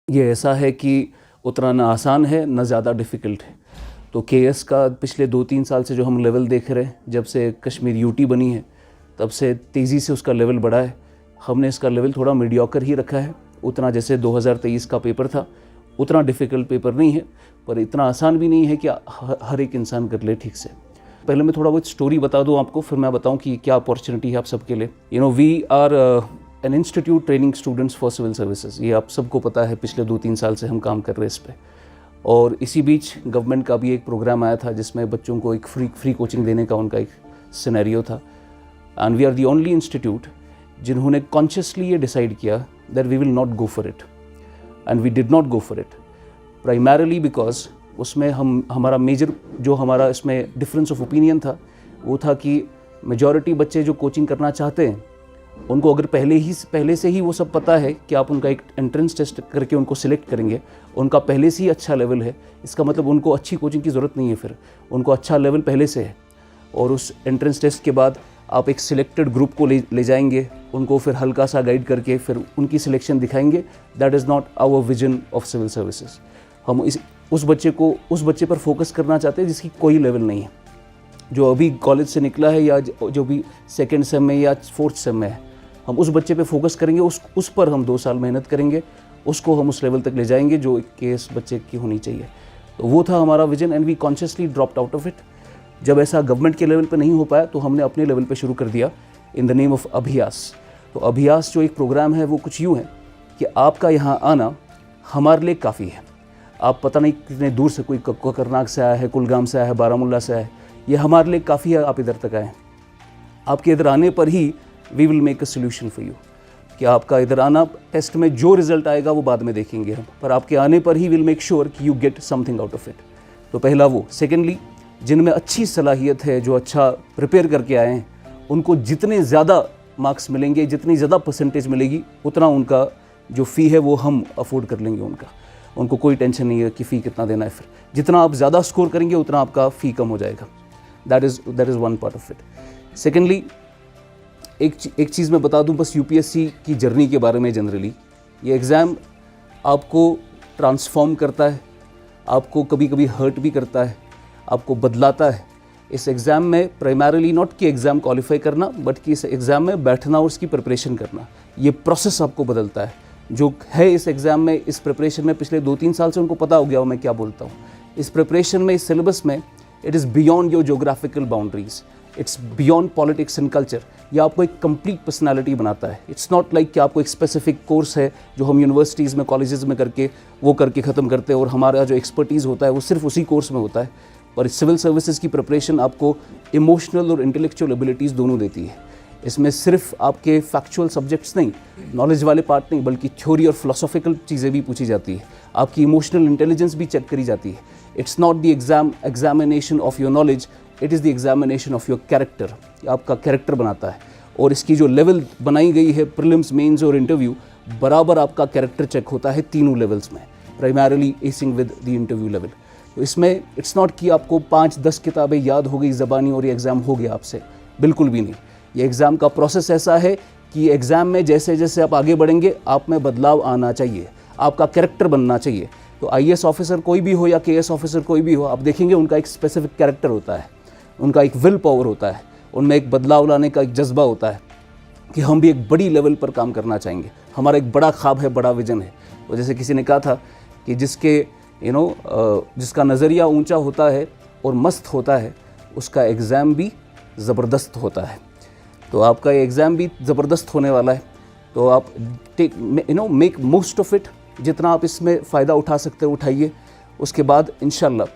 ये ऐसा है कि उतना ना आसान है ना ज़्यादा डिफ़िकल्ट है। तो केएस का पिछले 2-3 साल से जो हम लेवल देख रहे हैं, जब से कश्मीर यूटी बनी है तब से तेज़ी से उसका लेवल बढ़ा है। हमने इसका लेवल थोड़ा मीडियोकर ही रखा है, उतना जैसे 2023 का पेपर था उतना डिफ़िकल्ट पेपर नहीं है, पर इतना आसान भी नहीं है कि हर एक इंसान कर ले ठीक से। पहले मैं थोड़ा बहुत स्टोरी बता दूं आपको, फिर मैं बताऊं कि क्या अपॉर्चुनिटी है आप सबके लिए। We are an institute training students for civil services, ये आप सबको पता है। पिछले 2-3 साल से हम काम कर रहे हैं इस पर। और इसी बीच गवर्नमेंट का भी एक प्रोग्राम आया था जिसमें बच्चों को एक फ्री कोचिंग देने का उनका एक सिनेरियो था। And we are the only institute जिन्होंने कॉन्शियसली ये डिसाइड किया that we will not go for it, and we did not go for it primarily because उसमें हमारा मेजर जो हमारा इसमें डिफरेंस ऑफ ओपिनियन था वो था कि मेजॉरिटी बच्चे जो कोचिंग करना चाहते हैं उनको अगर पहले से ही वो सब पता है कि आप उनका एक एंट्रेंस टेस्ट करके उनको सिलेक्ट करेंगे, उनका पहले से ही अच्छा लेवल है, इसका मतलब उनको अच्छी कोचिंग की ज़रूरत नहीं है, फिर उनको अच्छा लेवल पहले से है। और उस एंट्रेंस टेस्ट के बाद आप एक सिलेक्टेड ग्रुप को ले जाएंगे, उनको फिर हल्का सा गाइड करके फिर उनकी सिलेक्शन दिखाएंगे। That is not our vision of civil services. हम उस बच्चे पर फोकस करना चाहते हैं जिसकी कोई लेवल नहीं है, जो अभी कॉलेज से निकला है या जो भी सेकेंड सेम में या फोर्थ सेम में है। हम उस बच्चे पे फोकस करेंगे, उस पर हम 2 साल मेहनत करेंगे, उसको हम उस लेवल तक ले जाएंगे जो केस बच्चे की होनी चाहिए। तो वो था हमारा vision and we consciously dropped out of it. जब ऐसा गवर्नमेंट के लेवल पे नहीं हो पाया तो हमने अपने लेवल पे शुरू कर दिया इन द नेम ऑफ अभ्यास। तो अभ्यास जो एक प्रोग्राम है वो कुछ यूँ है कि आपका यहाँ आना हमारे लिए काफ़ी है। आप पता नहीं कितने दूर से, कोई कोकरनाग से आया है, कुलगाम से आया है, बारामूला से आया है, ये हमारे लिए काफ़ी है आप इधर तक आए। आपके इधर आने पर ही we will make a solution for you, कि आपका इधर आना, टेस्ट में जो रिजल्ट आएगा वो बाद में देखेंगे हम, पर आपके आने पर ही विल मेक श्योर कि you get something out of it. तो पहला वो। सेकेंडली, जिनमें अच्छी सलाहियत है, जो अच्छा प्रिपेयर करके आए हैं, उनको जितने ज़्यादा मार्क्स मिलेंगे, जितनी ज़्यादा परसेंटेज मिलेगी, उतना उनका जो फ़ी है वो हम अफोर्ड कर लेंगे उनको कोई टेंशन नहीं है कि फ़ी कितना देना है। फिर जितना आप ज़्यादा स्कोर करेंगे उतना आपका फ़ी कम हो जाएगा। That is one part of it. Secondly, एक चीज़ मैं बता दूं बस यूपीएससी की जर्नी के बारे में। जनरली ये एग्ज़ाम आपको ट्रांसफॉर्म करता है, आपको कभी कभी हर्ट भी करता है, आपको बदलाता है। इस एग्ज़ाम में प्राइमरली नॉट कि एग्ज़ाम क्वालिफाई करना, बट कि इस एग्ज़ाम में बैठना और उसकी प्रिपरेशन करना, ये प्रोसेस आपको बदलता है। जो है इस एग्ज़ाम में, इस प्रिपरेशन में, पिछले 2-3 साल से उनको पता हो गया हो मैं क्या बोलता हूँ। इस प्रिपरेशन में, इस सिलेबस में, it is beyond your geographical boundaries, it's beyond politics and culture. ये आपको एक कंप्लीट पर्सनालिटी बनाता है। इट्स नॉट लाइक कि आपको एक स्पेसिफिक कोर्स है जो हम यूनिवर्सिटीज़ में, कॉलेजेस में करके ख़त्म करते हैं और हमारा जो एक्सपर्टीज़ होता है वो सिर्फ उसी कोर्स में होता है। पर सिविल सर्विसेज की प्रिपरेशन आपको इमोशनल और इंटेलेक्चुअल एबिलिटीज़ दोनों देती है। इसमें सिर्फ आपके फैक्चुअल सब्जेक्ट्स नहीं, नॉलेज वाले पार्ट नहीं, बल्कि थ्योरी और फिलोसॉफिकल चीज़ें भी पूछी जाती है। आपकी इमोशनल इंटेलिजेंस भी चेक करी जाती है। It's not the examination of your knowledge, it is the examination of your character. आपका कैरेक्टर बनाता है। और इसकी जो लेवल बनाई गई है, प्रीलिम्स, मेंस और इंटरव्यू, बराबर आपका कैरेक्टर चेक होता है तीनों लेवल्स में, primarily acing with the interview level. तो इसमें इट्स नॉट कि आपको 5-10 किताबें याद हो गई ज़बानी और ये एग्ज़ाम हो गया आपसे, बिल्कुल भी नहीं। ये एग्ज़ाम का प्रोसेस ऐसा है कि एग्ज़ाम में जैसे जैसे आप आगे बढ़ेंगे, आप में बदलाव आना चाहिए, आपका कैरेक्टर बनना चाहिए। तो IAS ऑफिसर कोई भी हो या KS ऑफिसर कोई भी हो, आप देखेंगे उनका एक स्पेसिफिक कैरेक्टर होता है, उनका एक विल पावर होता है, उनमें एक बदलाव लाने का एक जज्बा होता है कि हम भी एक बड़ी लेवल पर काम करना चाहेंगे, हमारा एक बड़ा ख्वाब है, बड़ा विजन है। तो जैसे किसी ने कहा था कि जिसका नज़रिया ऊंचा होता है और मस्त होता है, उसका एग्ज़ाम भी ज़बरदस्त होता है। तो आपका ये एग्ज़ाम भी ज़बरदस्त होने वाला है। तो आप मेक मोस्ट ऑफ इट, जितना आप इसमें फ़ायदा उठा सकते हो उठाइए। उसके बाद इंशाल्लाह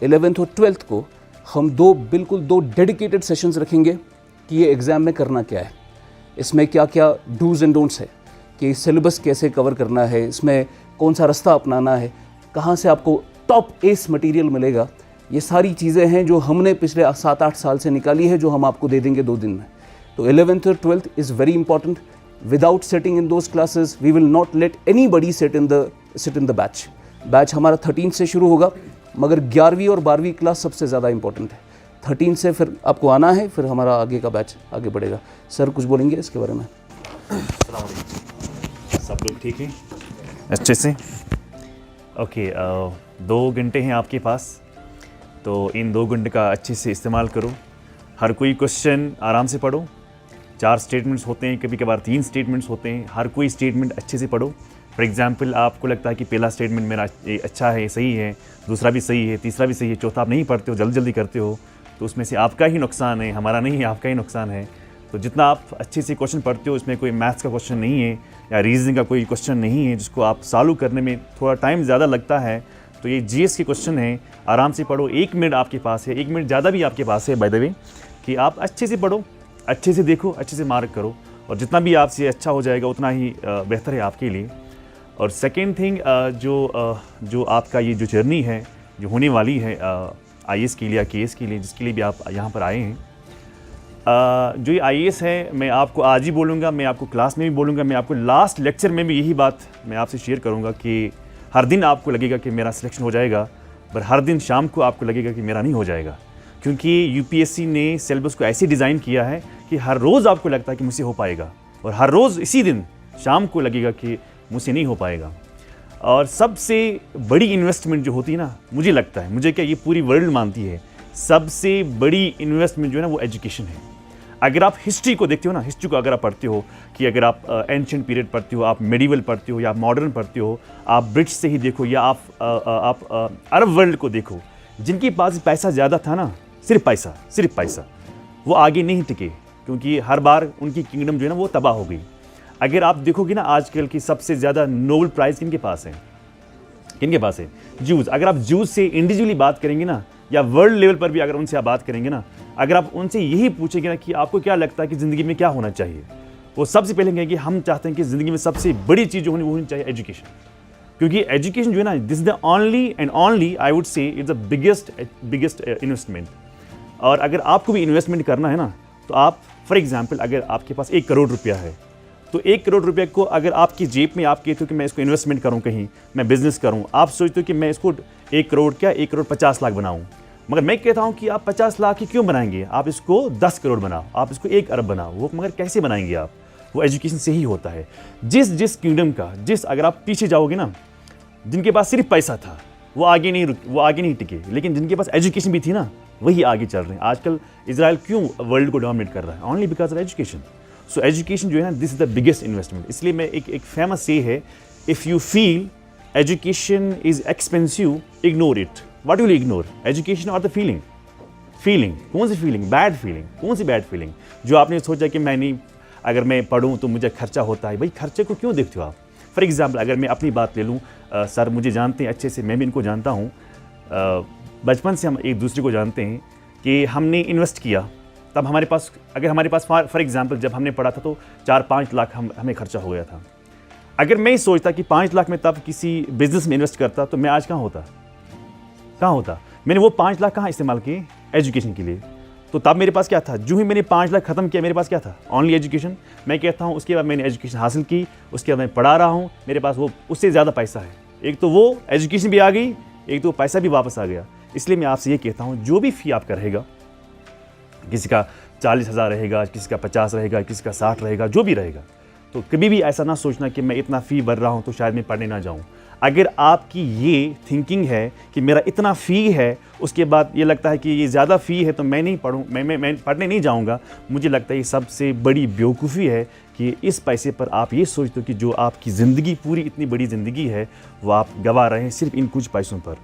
11th और 12th को हम बिल्कुल दो डेडिकेटेड सेशंस रखेंगे कि ये एग्ज़ाम में करना क्या है, इसमें क्या क्या डूज़ एंड डोंट्स है, कि सिलेबस कैसे कवर करना है, इसमें कौन सा रास्ता अपनाना है, कहाँ से आपको टॉप एस मटेरियल मिलेगा। ये सारी चीज़ें हैं जो हमने पिछले 7-8 साल से निकाली है, जो हम आपको दे देंगे 2 दिन में। तो 11th और 12th is very important. Without setting in those classes we will not let anybody sit in the batch हमारा 13 से शुरू होगा, मगर 11वीं और 12वीं क्लास सबसे ज़्यादा इंपॉर्टेंट है। 13 से फिर आपको आना है, फिर हमारा आगे का बैच आगे बढ़ेगा। सर कुछ बोलेंगे इसके बारे में? सब लोग ठीक हैं अच्छे से? ओके, 2 घंटे हैं आपके पास, तो इन 2 घंटे का अच्छे से इस्तेमाल करो। हर कोई क्वेश्चन आराम से पढ़ो। 4 स्टेटमेंट्स होते हैं, कभी कभार 3 स्टेटमेंट्स होते हैं। हर कोई स्टेटमेंट अच्छे से पढ़ो। फॉर एग्जांपल, आपको लगता है कि पहला स्टेटमेंट मेरा अच्छा है, सही है, दूसरा भी सही है, तीसरा भी सही है, चौथा आप नहीं पढ़ते हो, जल्दी जल्दी करते हो, तो उसमें से आपका ही नुकसान है, हमारा नहीं है, आपका ही नुकसान है। तो जितना आप अच्छे से क्वेश्चन पढ़ते हो, इसमें कोई मैथ्स का क्वेश्चन नहीं है या रीजनिंग का कोई क्वेश्चन नहीं है जिसको आप सॉल्व करने में थोड़ा टाइम ज़्यादा लगता है, तो ये जीएस के क्वेश्चन है, आराम से पढ़ो। 1 मिनट आपके पास है, 1 मिनट ज़्यादा भी आपके पास है बाय द वे, कि आप अच्छे से पढ़ो, अच्छे से देखो, अच्छे से मार्क करो, और जितना भी आपसे अच्छा हो जाएगा उतना ही बेहतर है आपके लिए। और सेकेंड थिंग, जो आपका ये जो जर्नी है जो होने वाली है आईएएस के लिए या केएस के लिए, जिसके लिए भी आप यहाँ पर आए हैं, जो ये आईएएस है, मैं आपको आज ही बोलूँगा, मैं आपको क्लास में भी बोलूँगा, मैं आपको लास्ट लेक्चर में भी यही बात मैं आपसे शेयर करूँगा कि हर दिन आपको लगेगा कि मेरा सिलेक्शन हो जाएगा, पर हर दिन शाम को आपको लगेगा कि मेरा नहीं हो जाएगा, क्योंकि यूपीएससी ने सिलेबस को ऐसे डिज़ाइन किया है कि हर रोज़ आपको लगता है कि मुझसे हो पाएगा, और हर रोज़ इसी दिन शाम को लगेगा कि मुझसे नहीं हो पाएगा। और सबसे बड़ी इन्वेस्टमेंट जो होती है ना, मुझे लगता है, मुझे क्या, ये पूरी वर्ल्ड मानती है, सबसे बड़ी इन्वेस्टमेंट जो है ना वो एजुकेशन है। अगर आप हिस्ट्री को देखते हो ना, हिस्ट्री को अगर आप पढ़ते हो, कि अगर आप एंशिएंट पीरियड पढ़ते हो, आप मेडिवल पढ़ते हो, या आप मॉडर्न पढ़ते हो, आप ब्रिटिश से ही देखो, या आप अरब वर्ल्ड को देखो, जिनके पास पैसा ज़्यादा था ना, सिर्फ पैसा, वो आगे नहीं टिके, क्योंकि हर बार उनकी किंगडम जो है ना वो तबाह हो गई। अगर आप देखोगे ना, आजकल की सबसे ज़्यादा नोबेल प्राइज़ किनके पास है? जूस। अगर आप जूस से इंडिविजुअली बात करेंगे ना, या वर्ल्ड लेवल पर भी अगर उनसे आप बात करेंगे ना, अगर आप उनसे यही पूछेंगे ना कि आपको क्या लगता है कि ज़िंदगी में क्या होना चाहिए, वो सबसे पहले कहेंगे हम चाहते हैं कि ज़िंदगी में सबसे बड़ी चीज़ जो होनी चाहिए एजुकेशन, क्योंकि एजुकेशन जो है ना, this is the only I would say it's the biggest investment. और अगर आपको भी इन्वेस्टमेंट करना है ना, तो आप फॉर एग्जाम्पल, अगर आपके पास 1 करोड़ रुपया है, तो 1 करोड़ रुपये को अगर आपकी जेब में आप कहते हो कि मैं इसको इन्वेस्टमेंट करूं, कहीं मैं बिजनेस करूं, आप सोचते हो कि मैं इसको 1 करोड़ क्या 1 करोड़ 50 लाख बनाऊं, मगर मैं कहता हूं कि आप 50 लाख ही क्यों बनाएंगे, आप इसको 10 करोड़ बनाओ, आप इसको 1 अरब बनाओ। वो मगर कैसे बनाएंगे आप? वो एजुकेशन से ही होता है। जिस किंगडम का, अगर आप पीछे जाओगे ना, जिनके पास सिर्फ पैसा था वो आगे नहीं टिके, लेकिन जिनके पास एजुकेशन भी थी ना, वही आगे चल रहे हैं। आजकल इजराइल क्यों वर्ल्ड को डोमिनेट कर रहा है? Only because of education. So education जो है ना, this is the biggest investment. इसलिए मैं एक फेमस से है, if you feel education is expensive, ignore it. What will ignore? Education और द फीलिंग? कौन सी फीलिंग? Bad feeling. कौन सी बैड फीलिंग? जो आपने सोचा कि मैं नहीं, अगर मैं पढ़ूँ तो मुझे खर्चा होता है। भाई खर्चे को क्यों देखते हो आप? फॉर एग्जाम्पल, अगर मैं अपनी बात ले लूँ, सर मुझे जानते हैं अच्छे से, मैं भी इनको जानता हूँ, बचपन से हम एक दूसरे को जानते हैं कि हमने इन्वेस्ट किया, तब हमारे पास, अगर हमारे पास फॉर एग्जांपल जब हमने पढ़ा था तो 4-5 लाख हमें खर्चा हो गया था। अगर मैं सोचता कि 5 लाख में तब किसी बिजनेस में इन्वेस्ट करता, तो मैं आज कहाँ होता? मैंने वो 5 लाख कहाँ इस्तेमाल किए? एजुकेशन के लिए। तो तब मेरे पास क्या था? जो ही मैंने 5 लाख खत्म किया, मेरे पास क्या था? Only education. मैं कहता हूँ उसके बाद मैंने एजुकेशन हासिल की, उसके बाद मैं पढ़ा रहा हूँ, मेरे पास वो उससे ज़्यादा पैसा है। एक तो वो एजुकेशन भी आ गई, एक तो पैसा भी वापस आ गया। इसलिए मैं आपसे ये कहता हूँ, जो भी फ़ी आपका रहेगा, किसी का 40,000 रहेगा, किसी का 50 रहेगा, किसी का 60 रहेगा, जो भी रहेगा, तो कभी भी ऐसा ना सोचना कि मैं इतना फ़ी भर रहा हूँ तो शायद मैं पढ़ने ना जाऊँ। अगर आपकी ये थिंकिंग है कि मेरा इतना फ़ी है, उसके बाद ये लगता है कि ये ज़्यादा फ़ी है तो मैं नहीं पढ़ूँ, मैं पढ़ने नहीं जाऊँगा, मुझे लगता है ये सबसे बड़ी बेवकूफ़ी है कि इस पैसे पर आप ये सोचते हो कि जो आपकी ज़िंदगी, पूरी इतनी बड़ी ज़िंदगी है, वो आप गंवा रहे हैं सिर्फ इन कुछ पैसों पर।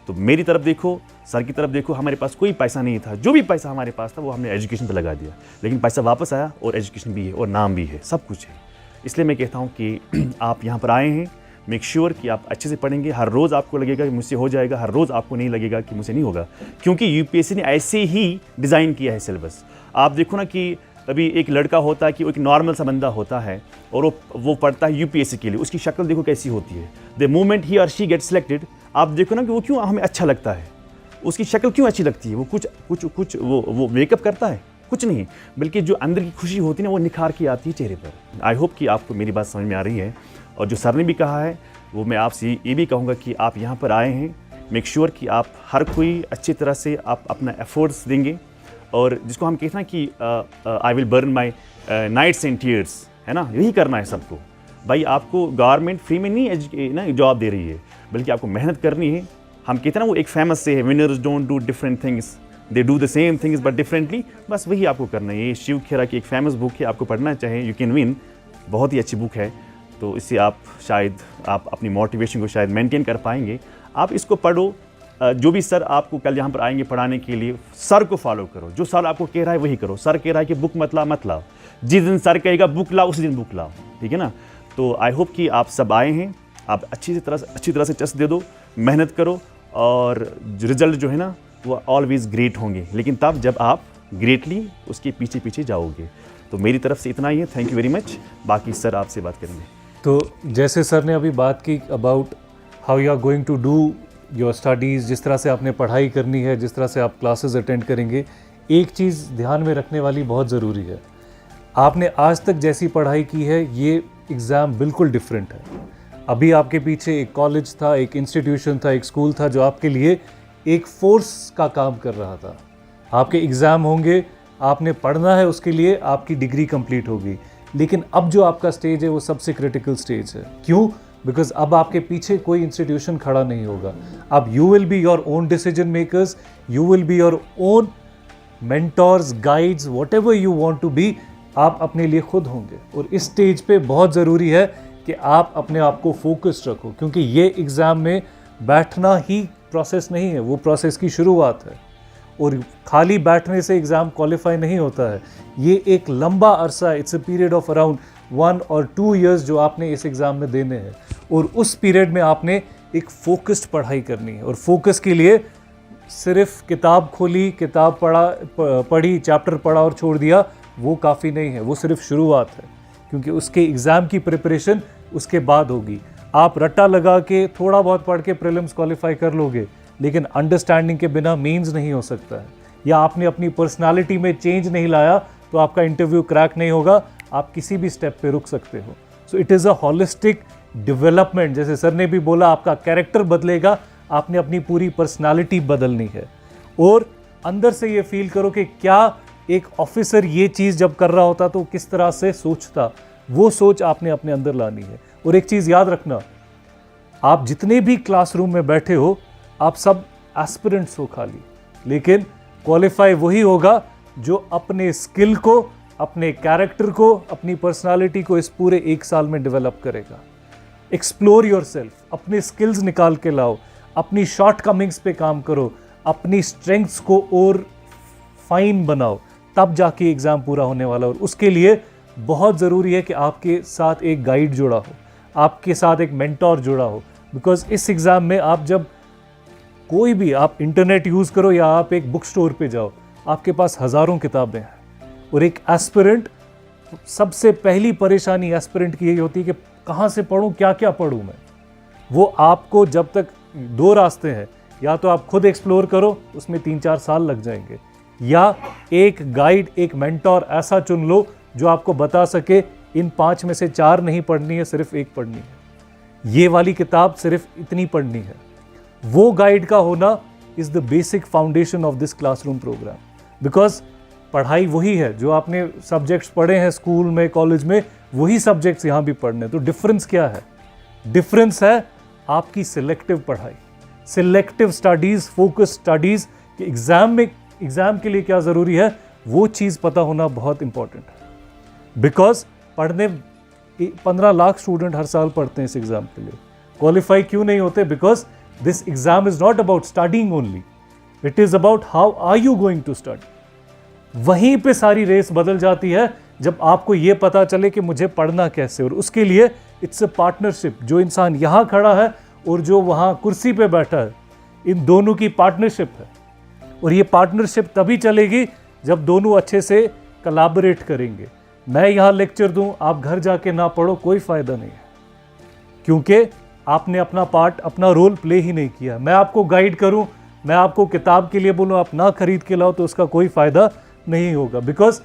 तो मेरी तरफ देखो, सर की तरफ देखो, हमारे पास कोई पैसा नहीं था, जो भी पैसा हमारे पास था वो हमने एजुकेशन पर लगा दिया, लेकिन पैसा वापस आया, और एजुकेशन भी है, और नाम भी है, सब कुछ है। इसलिए मैं कहता हूँ कि आप यहाँ पर आए हैं, मेक श्योर कि आप अच्छे से पढ़ेंगे। हर रोज़ आपको लगेगा कि मुझसे हो जाएगा, हर रोज़ आपको नहीं लगेगा कि मुझसे नहीं होगा, क्योंकि यूपीएससी ने ऐसे ही डिज़ाइन किया है सिलेबस। आप देखो ना कि अभी एक लड़का होता है कि वो एक नॉर्मल सा बंदा होता है, और वो पढ़ता है यूपीएससी के लिए, उसकी शक्ल देखो कैसी होती है। द मोमेंट ही और शी गेट सिलेक्टेड, आप देखो ना कि वो क्यों हमें अच्छा लगता है, उसकी शक्ल क्यों अच्छी लगती है? वो कुछ वो मेकअप करता है? कुछ नहीं, बल्कि जो अंदर की खुशी होती है ना, वो निखार की आती है चेहरे पर। आई होप कि आपको मेरी बात समझ में आ रही है। और जो सर ने भी कहा है, वो मैं आपसे ये भी कहूँगा कि आप यहाँ पर आए हैं, मेक श्योर कि आप हर कोई अच्छी तरह से आप अपना एफर्ट्स देंगे, और जिसको हम कहते हैं कि I will burn my nights and tears, है ना, यही करना है सबको। भाई आपको गवर्नमेंट फ्री में नहीं ना जॉब दे रही है, बल्कि आपको मेहनत करनी है। हम कहते हैं ना वो एक फेमस से है, winners don't do different things, they do the same things but differently. बस वही आपको करना है। ये शिव खेरा की एक फेमस बुक है, आपको पढ़ना चाहिए, यू कैन विन। बहुत ही अच्छी बुक है, तो इससे आप शायद आप अपनी मोटिवेशन को शायद मेंटेन कर पाएंगे। आप इसको पढ़ो। जो भी सर आपको कल यहाँ पर आएंगे पढ़ाने के लिए, सर को फॉलो करो। जो सर आपको कह रहा है वही करो। सर कह रहा है कि बुक मत लाओ, जिस दिन सर कहेगा बुक लाओ उसी दिन बुक लाओ, ठीक है ना। तो आई होप कि आप सब आए हैं, आप अच्छी तरह से टेस्ट दे दो, मेहनत करो, और रिजल्ट जो है ना वो ऑलवेज ग्रेट होंगे, लेकिन तब जब आप ग्रेटली उसके पीछे पीछे जाओगे। तो मेरी तरफ से इतना ही है, थैंक यू वेरी मच। बाकी सर आपसे बात करेंगे। तो जैसे सर ने अभी बात की about how you are going to do your studies, जिस तरह से आपने पढ़ाई करनी है, जिस तरह से आप क्लासेस अटेंड करेंगे, एक चीज़ ध्यान में रखने वाली बहुत ज़रूरी है। आपने आज तक जैसी पढ़ाई की है, ये एग्ज़ाम बिल्कुल डिफरेंट है। अभी आपके पीछे एक कॉलेज था, एक इंस्टीट्यूशन था, एक स्कूल था जो आपके लिए एक फोर्स का काम कर रहा था। आपके एग्ज़ाम होंगे, आपने पढ़ना है, उसके लिए आपकी डिग्री कंप्लीट होगी। लेकिन अब जो आपका स्टेज है वो सबसे क्रिटिकल स्टेज है। क्यों? बिकॉज अब आपके पीछे कोई इंस्टीट्यूशन खड़ा नहीं होगा। अब you will be your own decision makers, you will be your own mentors, guides, whatever you want to be, आप अपने लिए खुद होंगे। और इस स्टेज पे बहुत ज़रूरी है कि आप अपने आप को फोकस्ड रखो, क्योंकि ये एग्ज़ाम में बैठना ही प्रोसेस नहीं है, वो प्रोसेस की शुरुआत है। और खाली बैठने से एग्ज़ाम क्वालिफाई नहीं होता है। ये एक लंबा अरसा, it's a period of around 1 और 2 years जो आपने इस एग्ज़ाम में देने हैं। और उस पीरियड में आपने एक फोकस्ड पढ़ाई करनी है। और फोकस के लिए सिर्फ किताब खोली, किताब पढ़ी, चैप्टर पढ़ा और छोड़ दिया, वो काफ़ी नहीं है। वो सिर्फ शुरुआत है, क्योंकि उसके एग्ज़ाम की प्रिपरेशन उसके बाद होगी। आप रट्टा लगा के थोड़ा बहुत पढ़ के प्रीलिम्स क्वालिफाई कर लोगे, लेकिन अंडरस्टैंडिंग के बिना मीन्स नहीं हो सकता है। या आपने अपनी पर्सनालिटी में चेंज नहीं लाया तो आपका इंटरव्यू क्रैक नहीं होगा, आप किसी भी स्टेप पे रुक सकते हो। सो it is a holistic development. जैसे सर ने भी बोला, आपका कैरेक्टर बदलेगा, आपने अपनी पूरी पर्सनालिटी बदलनी है। और अंदर से ये फील करो कि क्या एक ऑफिसर ये चीज़ जब कर रहा होता तो किस तरह से सोचता, वो सोच आपने अपने अंदर लानी है। और एक चीज़ याद रखना, आप जितने भी क्लासरूम में बैठे हो, आप सब एस्पिरेंट्स हो खाली, लेकिन क्वालिफाई वही होगा जो अपने स्किल को, अपने कैरेक्टर को, अपनी पर्सनालिटी को इस पूरे 1 साल में डेवलप करेगा। एक्सप्लोर योरसेल्फ, अपने स्किल्स निकाल के लाओ, अपनी शॉर्ट कमिंग्स पे काम करो, अपनी स्ट्रेंथ्स को और फाइन बनाओ, तब जाके एग्ज़ाम पूरा होने वाला। और उसके लिए बहुत ज़रूरी है कि आपके साथ एक गाइड जुड़ा हो, आपके साथ एक मेंटोर जुड़ा हो। बिकॉज इस एग्ज़ाम में आप जब कोई भी, आप इंटरनेट यूज़ करो या आप एक बुक स्टोर पे जाओ, आपके पास हज़ारों किताबें हैं। और एक एस्पिरेंट, सबसे पहली परेशानी एस्पिरेंट की यही होती है कि कहाँ से पढ़ूँ, क्या क्या पढ़ूँ मैं। वो आपको जब तक 2 रास्ते हैं, या तो आप खुद एक्सप्लोर करो, उसमें 3-4 साल लग जाएंगे, या एक गाइड, एक मेंटोर ऐसा चुन लो जो आपको बता सके इन 5 में से 4 नहीं पढ़नी है, सिर्फ 1 पढ़नी है, ये वाली किताब सिर्फ इतनी पढ़नी है। वो गाइड का होना is the basic foundation of this classroom program. Because पढ़ाई वही है जो आपने सब्जेक्ट्स पढ़े हैं स्कूल में, कॉलेज में, वही सब्जेक्ट्स यहाँ भी पढ़ने। तो डिफरेंस क्या है? डिफरेंस है आपकी सिलेक्टिव पढ़ाई, सिलेक्टिव स्टडीज़, फोकस स्टडीज़। कि एग्ज़ाम के लिए क्या ज़रूरी है, वो चीज़ पता होना बहुत इंपॉर्टेंट है। बिकॉज पढ़ने 15 लाख स्टूडेंट हर साल पढ़ते हैं इस एग्ज़ाम के लिए, क्वालिफाई क्यों नहीं होते? Because this exam is not about studying only, it is about how are you going to study. वहीं पे सारी रेस बदल जाती है जब आपको ये पता चले कि मुझे पढ़ना कैसे। और उसके लिए इट्स अ पार्टनरशिप। जो इंसान यहाँ खड़ा है और जो वहाँ कुर्सी पे बैठा है, इन दोनों की पार्टनरशिप है। और ये पार्टनरशिप तभी चलेगी जब दोनों अच्छे से कोलैबोरेट करेंगे। मैं यहाँ लेक्चर दूँ, आप घर जाके ना पढ़ो, कोई फ़ायदा नहीं है, क्योंकि आपने अपना पार्ट, अपना रोल प्ले ही नहीं किया। मैं आपको गाइड करूँ, मैं आपको किताब के लिए बोलूँ आप ना खरीद के लाओ, तो उसका कोई फ़ायदा नहीं होगा। Because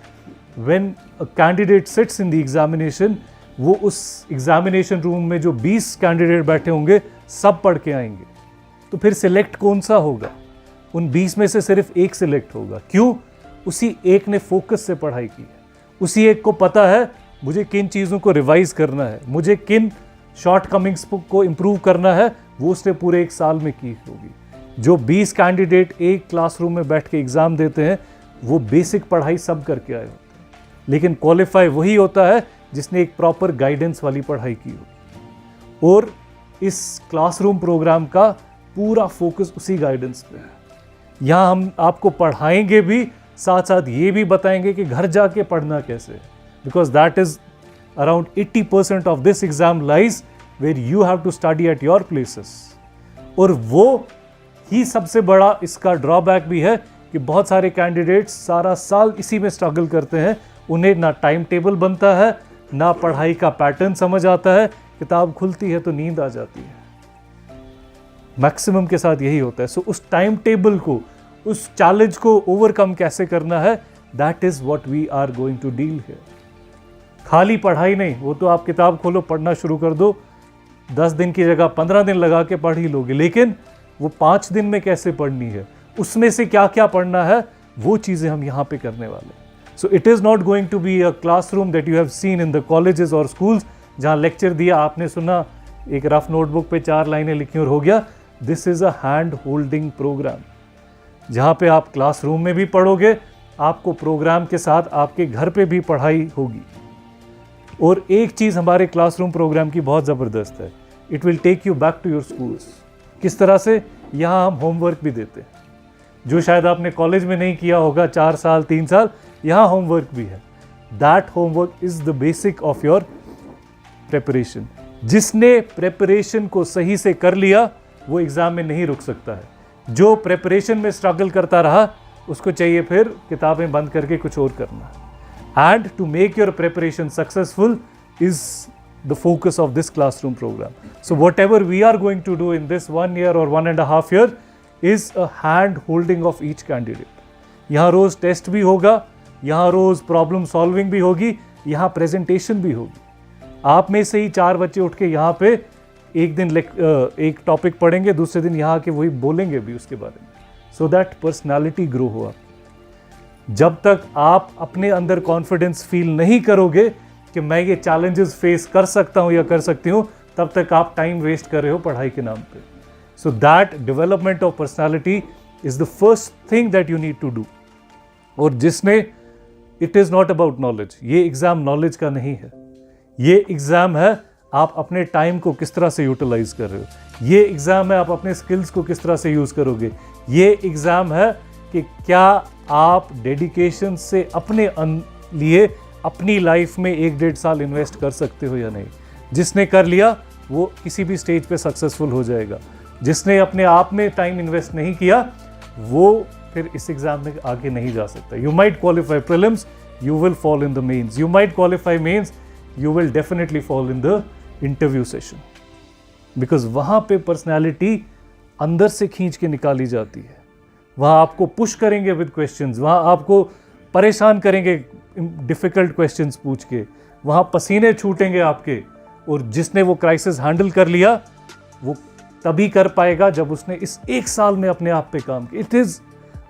when a candidate sits in the examination, वो उस एग्जामिनेशन रूम में जो 20 कैंडिडेट बैठे होंगे, सब पढ़ के आएंगे। तो फिर सिलेक्ट कौन सा होगा? उन 20 में से सिर्फ 1 सिलेक्ट होगा। क्यों? उसी एक ने फोकस से पढ़ाई की है, उसी एक को पता है मुझे किन चीज़ों को रिवाइज करना है, मुझे किन शॉर्ट कमिंग्स को इम्प्रूव करना है, वो उसने पूरे 1 साल में की होगी। जो 20 कैंडिडेट एक क्लासरूम में बैठ के एग्ज़ाम देते हैं, वो बेसिक पढ़ाई सब करके आए होते हैं, लेकिन क्वालिफाई वही होता है जिसने एक प्रॉपर गाइडेंस वाली पढ़ाई की हो। और इस क्लासरूम प्रोग्राम का पूरा फोकस उसी गाइडेंस पे है। यहाँ हम आपको पढ़ाएंगे भी, साथ साथ ये भी बताएंगे कि घर जाके पढ़ना कैसे है, because that is around 80% of this exam lies where you have to study at your places. और वो ही सबसे बड़ा इसका ड्रॉबैक भी है कि बहुत सारे कैंडिडेट्स सारा साल इसी में स्ट्रगल करते हैं, उन्हें ना टाइम टेबल बनता है, ना पढ़ाई का पैटर्न समझ आता है, किताब खुलती है तो नींद आ जाती है। मैक्सिमम के साथ यही होता है। सो उस टाइम टेबल को, उस चैलेंज को ओवरकम कैसे करना है, that is what we are going to deal here. खाली पढ़ाई नहीं, वो तो आप किताब खोलो पढ़ना शुरू कर दो, 10 दिन की जगह 15 दिन लगा के पढ़ ही लोगे, लेकिन वो 5 दिन में कैसे पढ़नी है, उसमें से क्या क्या पढ़ना है, वो चीज़ें हम यहाँ पे करने वाले हैं। So it is not going to be a classroom that you have seen in the colleges और स्कूल्स, जहाँ लेक्चर दिया, आपने सुना, एक रफ नोटबुक पे 4 लाइनें लिखी और हो गया। This is a hand holding program, जहाँ पे आप क्लासरूम में भी पढ़ोगे, आपको प्रोग्राम के साथ आपके घर पे भी पढ़ाई होगी। और एक चीज़ हमारे क्लासरूम प्रोग्राम की बहुत ज़बरदस्त है, it will take you back to your schools. किस तरह से? यहाँ हम होमवर्क भी देते हैं, जो शायद आपने कॉलेज में नहीं किया होगा 4 साल 3 साल, यहाँ होमवर्क भी है। That homework is the basic of your preparation. जिसने प्रेपरेशन को सही से कर लिया वो एग्ज़ाम में नहीं रुक सकता है। जो प्रेपरेशन में स्ट्रगल करता रहा, उसको चाहिए फिर किताबें बंद करके कुछ और करना। And to make your preparation successful is the focus of this classroom program. So whatever we are going to do in this 1 year or 1.5 year is a hand holding of each candidate. यहाँ रोज test भी होगा, यहाँ रोज problem solving भी होगी, यहाँ presentation भी होगी। आप में से ही 4 बच्चे उठ के यहाँ पे एक दिन एक टॉपिक पढ़ेंगे, दूसरे दिन यहाँ के वही बोलेंगे भी उसके बारे में, सो दैट पर्सनालिटी ग्रो हुआ। जब तक आप अपने अंदर कॉन्फिडेंस फील नहीं करोगे कि मैं ये चैलेंजेस फेस कर सकता हूँ या कर सकती हूँ, तब तक आप टाइम वेस्ट कर रहे हो पढ़ाई के नाम पे। So that development of personality is the first thing that you need to do. और जिसने, it is not about knowledge, ये एग्ज़ाम नॉलेज का नहीं है, ये एग्ज़ाम है आप अपने टाइम को किस तरह से यूटिलाइज कर रहे हो, ये एग्ज़ाम है आप अपने स्किल्स को किस तरह से यूज़ करोगे, ये एग्ज़ाम है कि क्या आप डेडिकेशन से अपने लिए अपनी लाइफ में 1-1.5 साल इन्वेस्ट कर सकते हो या नहीं। जिसने कर लिया वो किसी भी स्टेज पे सक्सेसफुल हो जाएगा। जिसने अपने आप में टाइम इन्वेस्ट नहीं किया, वो फिर इस एग्ज़ाम में आगे नहीं जा सकता। You might qualify prelims, you will fall in the mains. You might qualify mains, you will definitely fall in the interview session. Because वहाँ पे पर्सनैलिटी अंदर से खींच के निकाली जाती है। वहाँ आपको पुश करेंगे विद क्वेश्चंस, वहाँ आपको परेशान करेंगे डिफ़िकल्ट क्वेश्चंस पूछ के, वहाँ पसीने छूटेंगे आपके। और जिसने वो क्राइसिस हैंडल कर लिया, वो तभी कर पाएगा जब उसने इस 1 साल में अपने आप पे काम किया। It is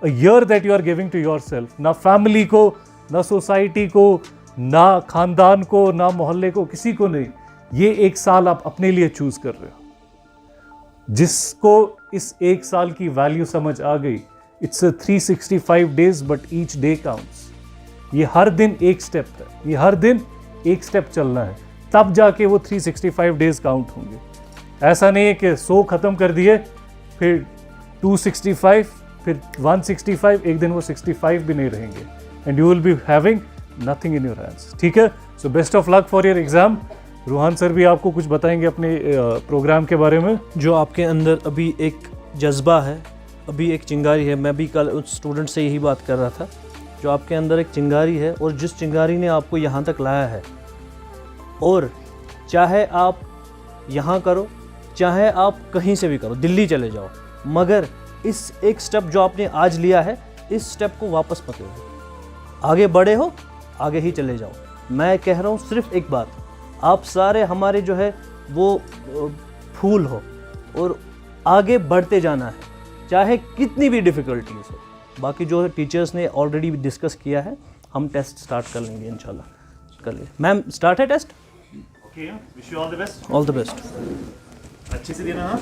a year that you are giving to yourself. ना फैमिली को, ना सोसाइटी को, ना खानदान को, ना मोहल्ले को, किसी को नहीं। ये 1 साल आप अपने लिए चूज कर रहे हो। जिसको इस 1 साल की वैल्यू समझ आ गई, it's 365 days but each day counts. ये हर दिन एक स्टेप है, ये हर दिन एक स्टेप चलना है, तब जाके वो 365 डेज काउंट होंगे। ऐसा नहीं है कि 100 खत्म कर दिए, फिर 265, फिर 165, एक दिन वो 65 भी नहीं रहेंगे, and you will be having nothing in your hands. ठीक है, so best of luck for your exam. Roohan sir भी आपको कुछ बताएंगे अपने प्रोग्राम के बारे में। जो आपके अंदर अभी एक जज्बा है, अभी एक चिंगारी है। मैं भी कल उस स्टूडेंट से यही बात कर रहा था, जो आपके अंदर एक चिंगारी है, और जिस चिंगारी ने आपको यहाँ तक लाया है, और चाहे आप यहाँ करो, चाहे आप कहीं से भी करो, दिल्ली चले जाओ, मगर इस एक स्टेप जो आपने आज लिया है, इस स्टेप को वापस मत लो। आगे बढ़े हो, आगे ही चले जाओ। मैं कह रहा हूँ सिर्फ एक बात, आप सारे हमारे जो है वो फूल हो, और आगे बढ़ते जाना है, चाहे कितनी भी डिफ़िकल्टीज हो। बाकी जो टीचर्स ने ऑलरेडी डिस्कस किया है, हम टेस्ट स्टार्ट कर लेंगे इंशाल्लाह। कर ले मैम, स्टार्ट है test. Okay wish you all the best all the best. अच्छे से देना हाँ